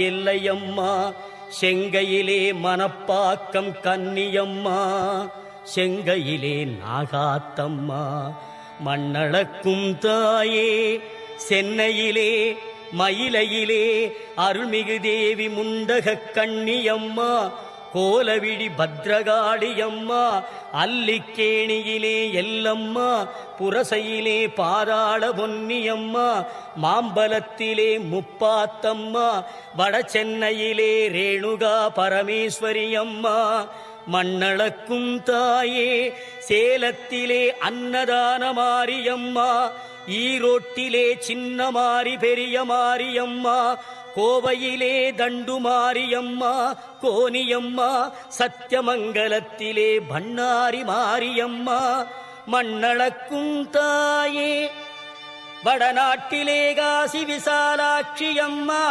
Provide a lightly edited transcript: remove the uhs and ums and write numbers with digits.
எல்லையம்மா செங்கையிலே மனப்பாக்கம் கன்னியம்மா செங்கையிலே நாகாத்தம்மா மண்ணளக்கும் தாயே சென்னையிலே மயிலையிலே அருள்மிகு தேவி முண்டக கண்ணியம்மா கோலவிழி பத்ரகாளியம்மா அல்லிக்கேணியிலே எல்லம்மா புரசையிலே பாதாள பொன்னியம்மா மாம்பலத்திலே முப்பாத்தம்மா வடசென்னையிலே ரேணுகா பரமேஸ்வரியம்மா மண்ணளக்கும் தாயே சேலத்திலே அன்னதான மாரியம்மா ஈரோட்டிலே சின்ன மாரி பெரிய மாரியம்மா கோவையிலே தண்டு மாரியம்மா கோனியம்மா சத்தியமங்கலத்திலே பண்ணாரி மாரியம்மா மண்ணளக்கும் தாயே வடநாட்டிலே காசி விசாலாட்சியம்மா